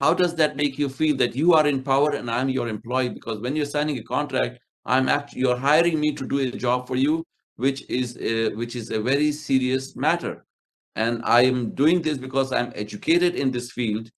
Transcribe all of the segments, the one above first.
how does that make you feel that you are in power and I'm your employee? Because when you're signing a contract, you're hiring me to do a job for you, which is a very serious matter. And I am doing this because I'm educated in this field.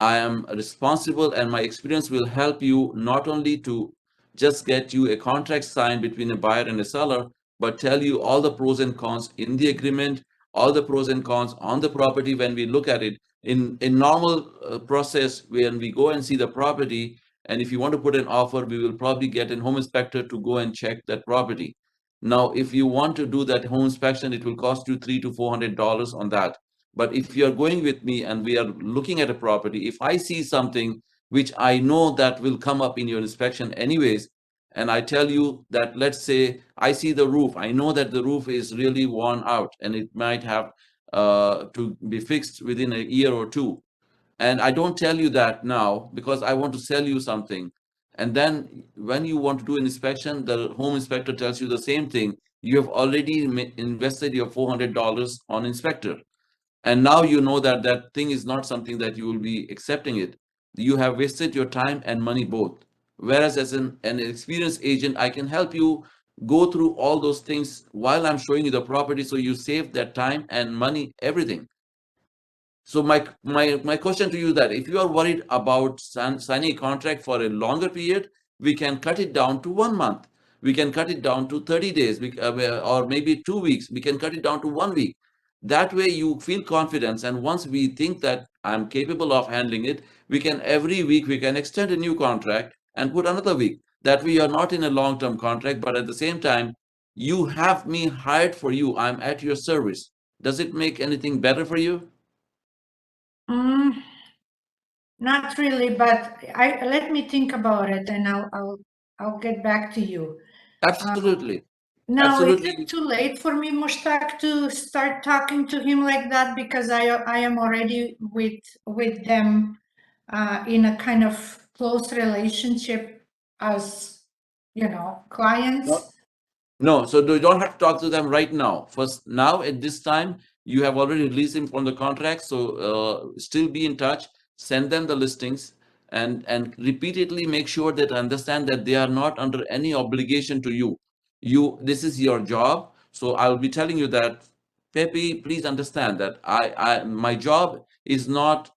I am responsible, and my experience will help you not only to just get you a contract signed between a buyer and a seller, but tell you all the pros and cons in the agreement, all the pros and cons on the property when we look at it. In normal process, when we go and see the property, and if you want to put an offer, we will probably get a home inspector to go and check that property. Now, if you want to do that home inspection, it will cost you $300 to $400 on that. But if you're going with me and we are looking at a property, if I see something which I know that will come up in your inspection anyways, and I tell you that, let's say I see the roof, I know that the roof is really worn out and it might have to be fixed within a year or two. And I don't tell you that now because I want to sell you something. And then when you want to do an inspection, the home inspector tells you the same thing. You have already invested your $400 on inspector, and now you know that that thing is not something that you will be accepting it. You have wasted your time and money both. Whereas as an experienced agent, I can help you go through all those things while I'm showing you the property, so you save that time and money, everything. So my question to you, that if you are worried about signing a contract for a longer period, we can cut it down to 1 month. We can cut it down to 30 days, or maybe 2 weeks. We can cut it down to 1 week. That way you feel confidence. And once we think that I'm capable of handling it, we can every week we can extend a new contract and put another week. That we are not in a long-term contract, but at the same time, you have me hired for you. I'm at your service. Does it make anything better for you? Mm, not really, but let me think about it, and I'll get back to you. Absolutely. Now, is Absolutely. it too late for me, Mushtaq, to start talking to him like that? Because I am already with them in a kind of close relationship as, No, clients. no, so you don't have to talk to them right now. First, now at this time, you have already released him from the contract. So still be in touch, send them the listings, and repeatedly make sure that understand that they are not under any obligation to you. This is your job. So I'll be telling you that, Pepe, please understand that my job is not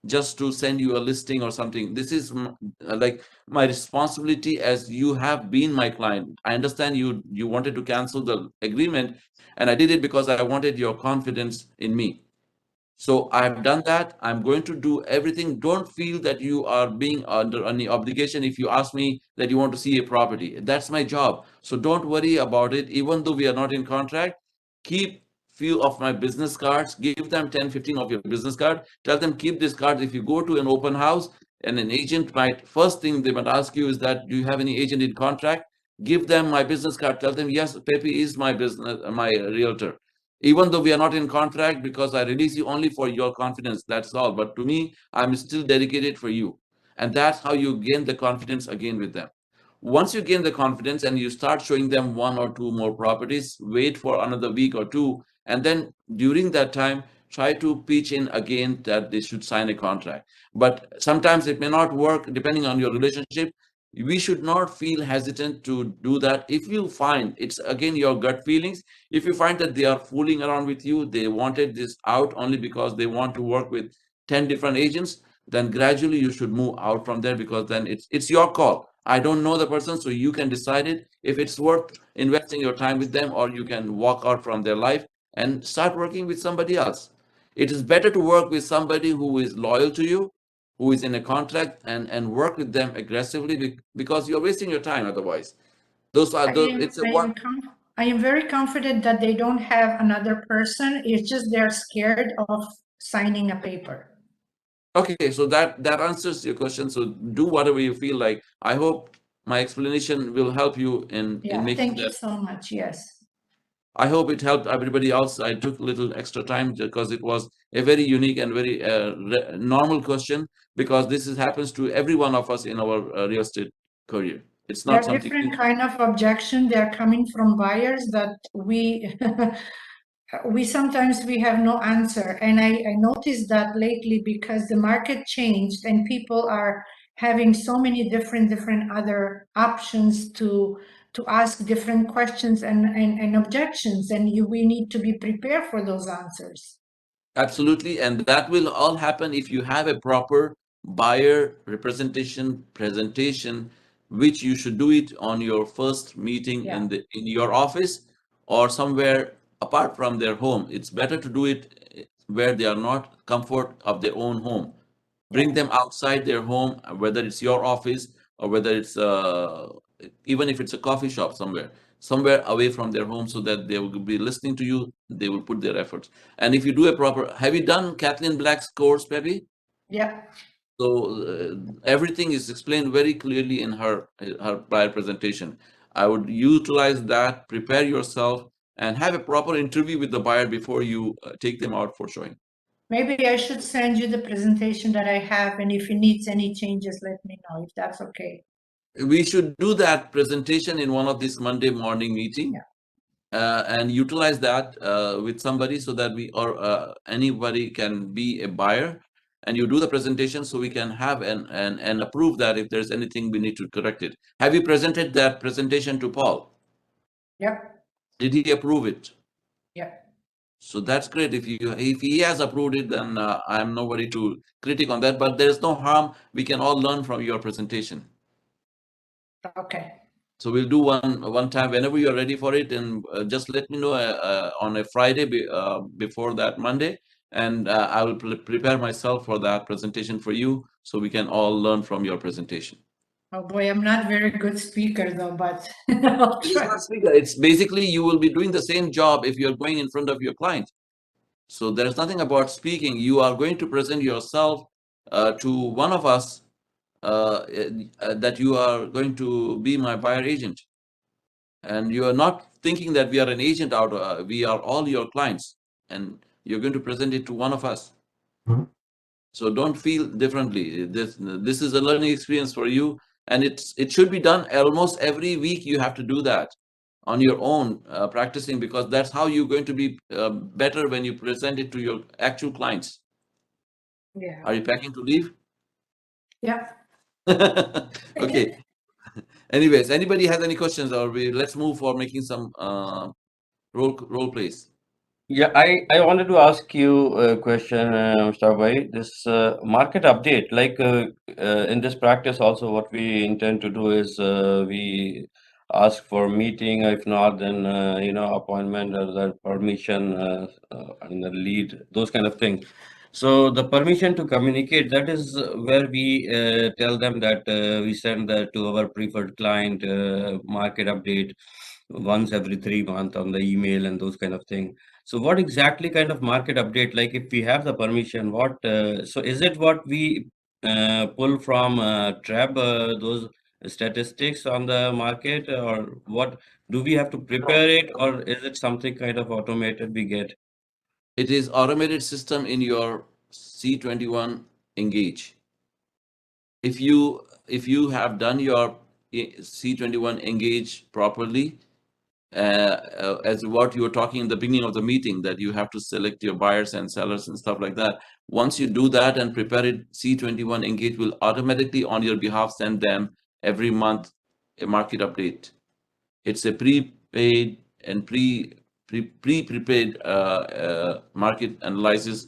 just to send you a listing or something. This is like my responsibility, as you have been my client. I understand you wanted to cancel the agreement, and I did it because I wanted your confidence in me. So I have done that. I'm going to do everything. Don't feel that you are being under any obligation if you ask me that you want to see a property. That's my job. So don't worry about it. Even though we are not in contract, keep few of my business cards. Give them 10, 15 of your business card. Tell them keep this card. If you go to an open house and an agent might, first thing they might ask you is that, do you have any agent in contract? Give them my business card. Tell them, yes, Pepe is my business, my realtor, even though we are not in contract, because I release you only for your confidence. That's all. But to me, I'm still dedicated for you. And that's how you gain the confidence again with them. Once you gain the confidence and you start showing them one or two more properties, wait for another week or two. And then during that time, try to pitch in again that they should sign a contract. But sometimes it may not work depending on your relationship. We should not feel hesitant to do that. If you find, it's again your gut feelings, if you find that they are fooling around with you, they wanted this out only because they want to work with 10 different agents, then gradually you should move out from there, because then it's your call. I don't know the person, so you can decide it if it's worth investing your time with them, or you can walk out from their life and start working with somebody else. It is better to work with somebody who is loyal to you, who is in a contract, and work with them aggressively, because you're wasting your time otherwise. Those it's a one. I am very confident that they don't have another person. It's just they're scared of signing a paper. Okay, so that answers your question. So do whatever you feel like. I hope my explanation will help you in Yeah, making thank you that. so much. Yes. I hope it helped everybody else. I took a little extra time because it was a very unique and very normal question, because this happens to every one of us in our real estate career. It's There not are something different new. kind of objection. They're coming from buyers that we we sometimes we have no answer. And I noticed that lately because the market changed and people are having so many different other options to ask different questions and objections, and we need to be prepared for those answers. Absolutely, and that will all happen if you have a proper buyer representation presentation, which you should do it on your first meeting Yeah. in your office or somewhere apart from their home. It's better to do it where they are not comfort of their own home. Bring Yeah. them outside their home, whether it's your office or whether it's even if it's a coffee shop somewhere away from their home, so that they will be listening to you, they will put their efforts. And if you do a proper, have you done Kathleen Black's course, Pepe? Yeah. So everything is explained very clearly in her prior presentation. I would utilize that, prepare yourself, and have a proper interview with the buyer before you take them out for showing. Maybe I should send you the presentation that I have, and if it needs any changes, let me know if that's okay. We should do that presentation in one of these Monday morning meeting. Yeah. And utilize that with somebody so that we or anybody can be a buyer, and you do the presentation so we can have and approve that if there's anything we need to correct it. Have you presented that presentation to Paul? Yep. Did he approve it? Yep. So that's great. If he has approved it, then I'm nobody to critic on that, but there's no harm. We can all learn from your presentation. Okay. So we'll do one time whenever you're ready for it, and just let me know on a Friday before that Monday, and I will prepare myself for that presentation for you, so we can all learn from your presentation. Oh boy, I'm not very good speaker though, but I'll It is try. not speaker. It's basically you will be doing the same job if you're going in front of your client. So there's nothing about speaking. You are going to present yourself to one of us that you are going to be my buyer agent. And you are not thinking that we are an agent out, we are all your clients, and you're going to present it to one of us. So don't feel differently. This is a learning experience for you, and it should be done almost every week. You have to do that on your own, practicing, because that's how you're going to be better when you present it to your actual clients. Yeah. Are you packing to leave? Yeah. Okay. Anyways, anybody has any questions, or let's move for making some role plays. Yeah, I wanted to ask you a question, Mr. Bhai. This market update, like in this practice, also what we intend to do is we ask for meeting. If not, then appointment or the permission and the lead, those kind of things. So the permission to communicate, that is where we tell them that we send that to our preferred client market update once every 3 months on the email and those kind of things. So what exactly kind of market update, like if we have the permission, so is it what we pull from TRAB, those statistics on the market, or what do we have to prepare it, or is it something kind of automated we get? It is automated system in your C21 Engage. If you have done your C21 Engage properly, as what you were talking in the beginning of the meeting, that you have to select your buyers and sellers and stuff like that. Once you do that and prepare it, C21 Engage will automatically on your behalf send them every month a market update. It's a prepaid and prepaid market analysis,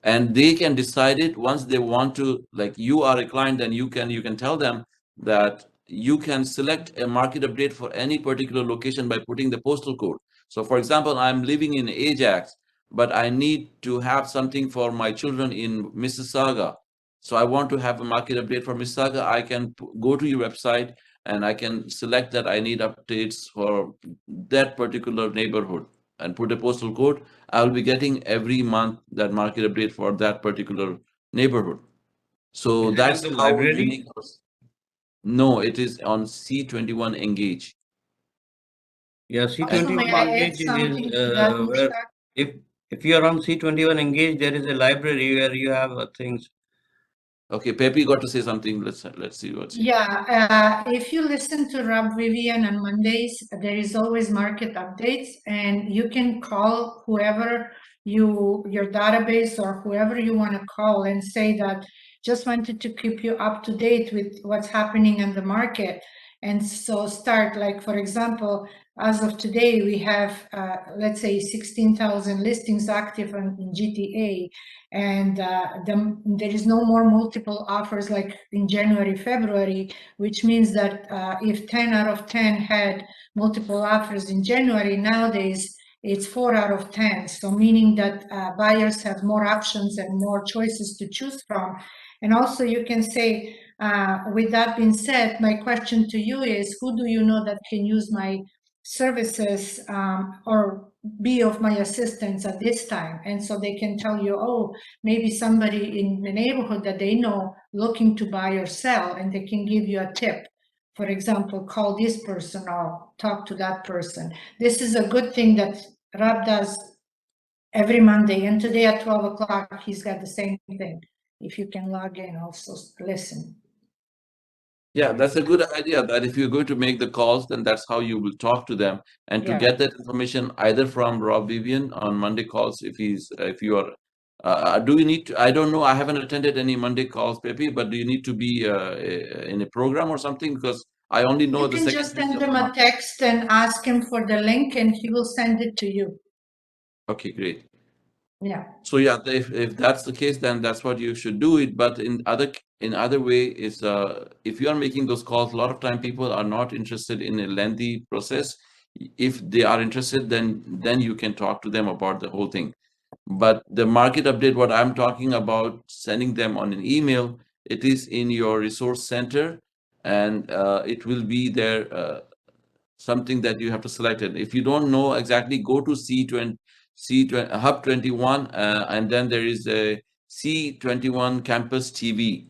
and they can decide it once they want to. Like, you are a client, then you can tell them that you can select a market update for any particular location by putting the postal code. So for example, I'm living in Ajax, but I need to have something for my children in Mississauga. So I want to have a market update for Mississauga. I can go to your website and I can select that I need updates for that particular neighborhood and put a postal code. I'll be getting every month that market update for that particular neighborhood. So Is it in that's the how library? unique. No, it is on C21 Engage. Yeah, Also, And may C21 I add Engage is something to that, where Mushtaq? if you are on C21 Engage, there is a library where you have things. Okay, Pepe got to say something. Let's see what's here. Yeah, if you listen to Rob Vivian on Mondays, there is always market updates, and you can call whoever your database or whoever you want to call and say that just wanted to keep you up to date with what's happening in the market. And so start, like, for example, as of today, we have, let's say, 16,000 listings active in GTA, and there is no more multiple offers like in January, February, which means that if 10 out of 10 had multiple offers in January, nowadays it's 4 out of 10. So meaning that buyers have more options and more choices to choose from. And also you can say, with that being said, my question to you is, who do you know that can use my services or be of my assistance at this time? And so they can tell you, oh, maybe somebody in the neighborhood that they know looking to buy or sell, and they can give you a tip. For example, call this person or talk to that person. This is a good thing that Rob does every Monday, and today at 12 o'clock, he's got the same thing. If you can log in, also listen. Yeah, that's a good idea that if you're going to make the calls, then that's how you will talk to them. And to Yeah. get that information either from Rob Vivian on Monday calls, if you are, do you need to, I don't know, I haven't attended any Monday calls, Pepe, but do you need to be in a program or something? Because I only know You the can second just week send of the him a month. text and ask him for the link, and he will send it to you. Okay, great. Yeah. So yeah, if that's the case, then that's what you should do it. But in other way is if you are making those calls, a lot of time people are not interested in a lengthy process. If they are interested, then you can talk to them about the whole thing. But the market update, what I'm talking about, sending them on an email, it is in your resource center, and it will be there. Something that you have to select it. If you don't know exactly, go to C20 Hub 21, and then there is a C21 Campus TV.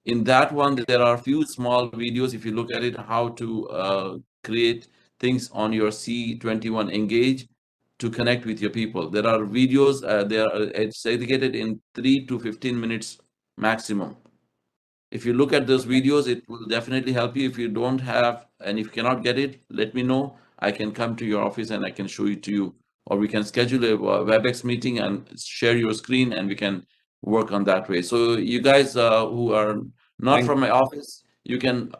In that one, there are a few small videos. If you look at it, how to create things on your C21 Engage to connect with your people. There are videos. It's dedicated in 3 to 15 minutes maximum. If you look at those videos, it will definitely help you. If you don't have, and if you cannot get it, let me know. I can come to your office and I can show it to you. Or we can schedule a WebEx meeting and share your screen, and we can work on that way. So you guys who are not Thank from my office, you can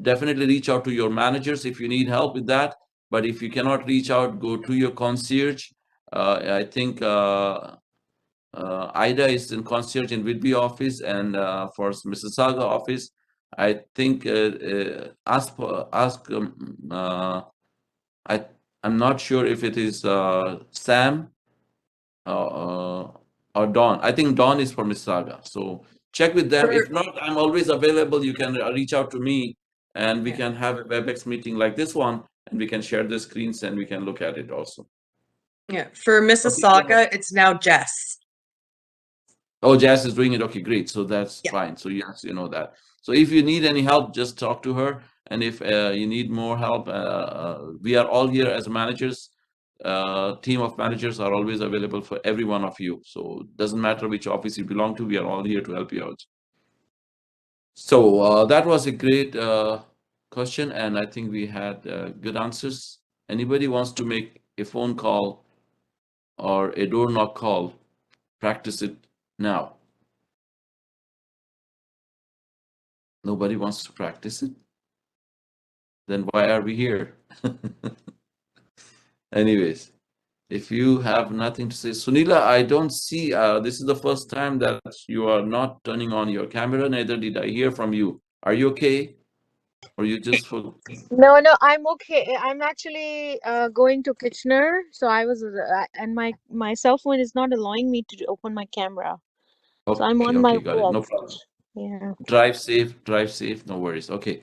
definitely reach out to your managers if you need help with that. But if you cannot reach out, go to your concierge. I think Ida is in concierge in Whitby office, and for Mississauga office, I think ask I I'm not sure if it is Sam or Dawn. I think Dawn is for Mississauga. So check with them. If not, I'm always available. You can reach out to me, and we can have a WebEx meeting like this one, and we can share the screens and we can look at it also. Yeah, for go ahead. Mississauga, it's now Jess. Oh, Jazz is doing it. Okay, great. So that's Yeah. fine. So yes, you know that. So if you need any help, just talk to her. And if you need more help, we are all here as managers. Team of managers are always available for every one of you. So it doesn't matter which office you belong to. We are all here to help you out. So that was a great question, and I think we had good answers. Anybody wants to make a phone call or a door knock call? Practice it now. Nobody wants to practice it? Then why are we here? Anyways, if you have nothing to say, Sunila, I don't see, this is the first time that you are not turning on your camera, neither did I hear from you. Are you okay? Or you just for No, I'm okay. I'm actually going to Kitchener, so I was, and my cell phone is not allowing me to open my camera. So I'm okay, on my okay, got way it. No as problem. such. Yeah. Drive safe, no worries. Okay.